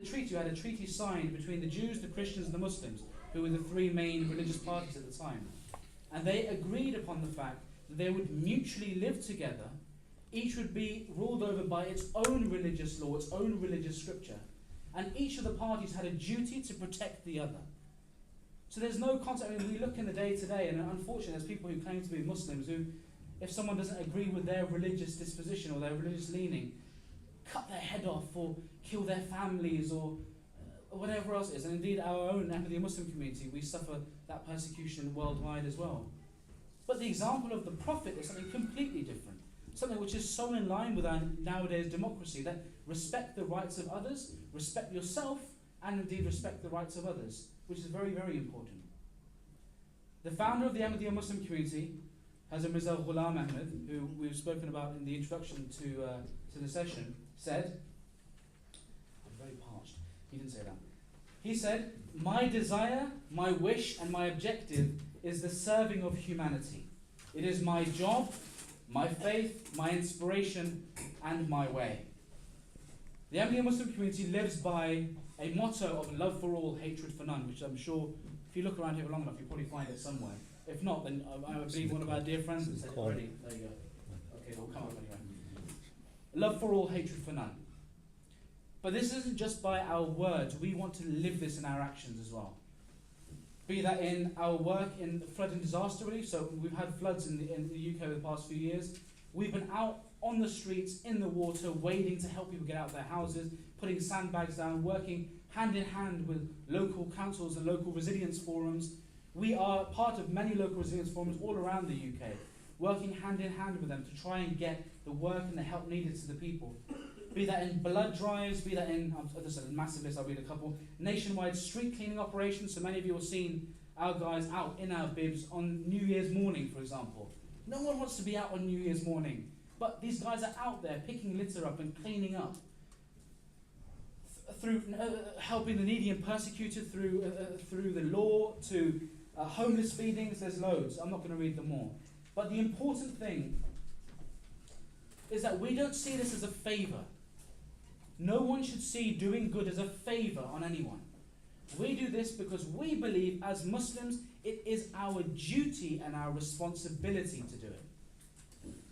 You had a treaty signed between the Jews, the Christians, and the Muslims, who were the three main religious parties at the time. And they agreed upon the fact that they would mutually live together. Each would be ruled over by its own religious law, its own religious scripture. And each of the parties had a duty to protect the other. So there's no concept. I mean, we look in the day to day, and unfortunately there's people who claim to be Muslims who, if someone doesn't agree with their religious disposition or their religious leaning, cut their head off or kill their families or whatever else it is. And indeed our own Ahmadiyya Muslim community, we suffer that persecution worldwide as well. But the example of the Prophet is something completely different. Something which is so in line with our nowadays democracy, that respect the rights of others, respect yourself, and indeed respect the rights of others, which is very, very important. The founder of the Ahmadiyya Muslim community, Hazrat Mirza Ghulam Ahmad, who we've spoken about in the introduction to the session, said, I'm very parched, he didn't say that. He said, my desire, my wish, and my objective is the serving of humanity. It is my job, my faith, my inspiration, and my way. The Ahmadiyya Muslim community lives by a motto of love for all, hatred for none, which I'm sure, if you look around here long enough, you'll probably find it somewhere. If not, then I believe one of our dear friends has said it already. There you go. Okay, it'll come up anyway. Love for all, hatred for none. But this isn't just by our words. We want to live this in our actions as well. Be that in our work in flood and disaster relief. So we've had floods in the UK over the past few years. We've been out on the streets, in the water, wading to help people get out of their houses, putting sandbags down, working hand in hand with local councils and local resilience forums. We are part of many local resilience forums all around the UK, working hand in hand with them to try and get the work and the help needed to the people. Be that in blood drives, be that in, there's a massive list, I'll read a couple, nationwide street cleaning operations. So many of you have seen our guys out in our bibs on New Year's morning, for example. No one wants to be out on New Year's morning, but these guys are out there picking litter up and cleaning up. Through helping the needy and persecuted, through the law, to homeless feedings, there's loads. I'm not going to read them all. But the important thing is that we don't see this as a favour. No one should see doing good as a favour on anyone. We do this because we believe as Muslims it is our duty and our responsibility to do it.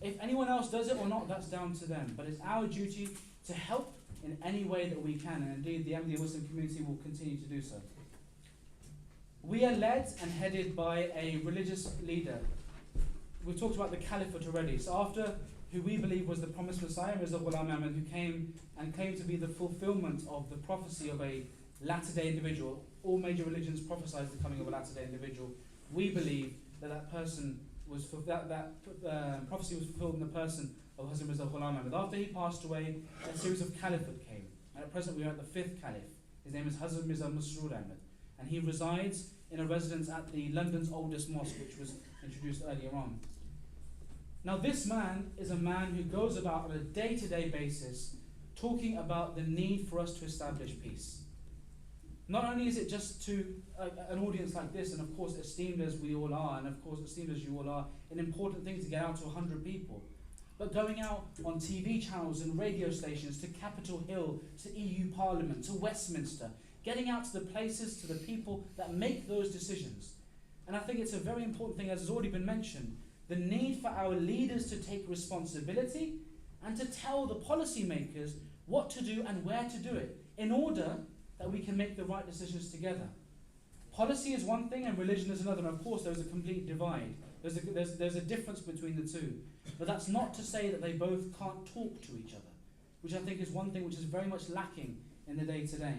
If anyone else does it or not, that's down to them. But it's our duty to help in any way that we can. And indeed the Ahmadiyya Muslim community will continue to do so. We are led and headed by a religious leader. We've talked about the caliphate already. So after who we believe was the promised Messiah, Mirza Ghulam Ahmad, who came and claimed to be the fulfillment of the prophecy of a latter-day individual. All major religions prophesied the coming of a latter-day individual. We believe that person was that prophecy was fulfilled in the person of Hazrat Mirza Ghulam Ahmad. After he passed away, a series of caliphate came. And at present we are at the 5th caliph. His name is Hazrat Mirza Mansoor Ahmad. And he resides in a residence at the London's oldest mosque, which was introduced earlier on. Now this man is a man who goes about on a day-to-day basis talking about the need for us to establish peace. Not only is it just to an audience like this, and of course esteemed as we all are, and of course esteemed as you all are, an important thing to get out to 100 people, but going out on TV channels and radio stations, to Capitol Hill, to EU Parliament, to Westminster, getting out to the places, to the people that make those decisions. And I think it's a very important thing, as has already been mentioned, the need for our leaders to take responsibility and to tell the policymakers what to do and where to do it, in order that we can make the right decisions together. Policy is one thing and religion is another, and of course there's a complete divide. There's a difference between the two. But that's not to say that they both can't talk to each other, which I think is one thing which is very much lacking in the day-to-day.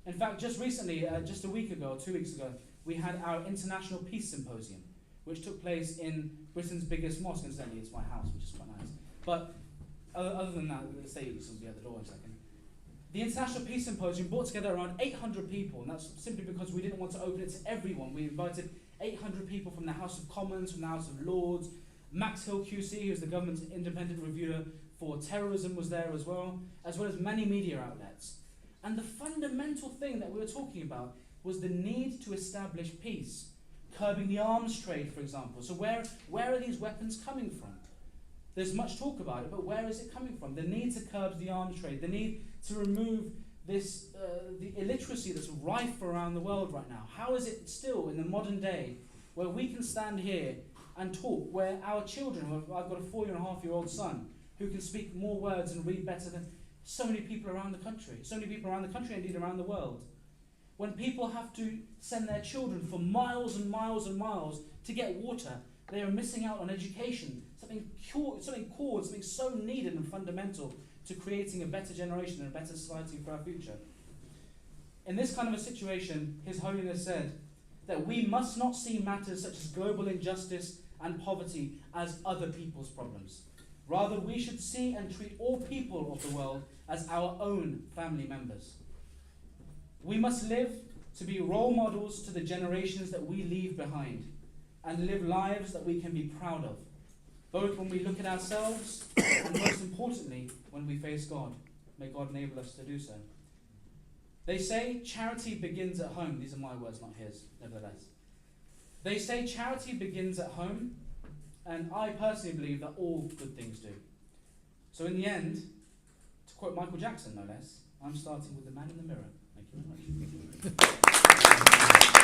In fact, just recently, just a week ago, 2 weeks ago, we had our International Peace Symposium, which took place in Britain's biggest mosque. Incidentally, it's my house, which is quite nice. But other than that, the stadiums will be at the door in a second. The International Peace Symposium brought together around 800 people, and that's simply because we didn't want to open it to everyone. We invited 800 people from the House of Commons, from the House of Lords. Max Hill QC, who's the government's independent reviewer for terrorism, was there as well as many media outlets. And the fundamental thing that we were talking about was the need to establish peace. Curbing the arms trade, for example. So where are these weapons coming from? There's much talk about it, but where is it coming from? The need to curb the arms trade, the need to remove the illiteracy that's rife around the world right now? How is it still in the modern day where we can stand here and talk, where our children, I've got a 4.5-year-old son who can speak more words and read better than so many people around the country, indeed around the world. When people have to send their children for miles and miles and miles to get water, they are missing out on education, something core, something so needed and fundamental to creating a better generation and a better society for our future. In this kind of a situation, His Holiness said that we must not see matters such as global injustice and poverty as other people's problems. Rather, we should see and treat all people of the world as our own family members. We must live to be role models to the generations that we leave behind, and live lives that we can be proud of, both when we look at ourselves and, most importantly, when we face God. May God enable us to do so. They say charity begins at home. These are my words, not his, nevertheless. They say charity begins at home, and I personally believe that all good things do. So in the end, to quote Michael Jackson, no less, I'm starting with the man in the mirror. Thank you very much.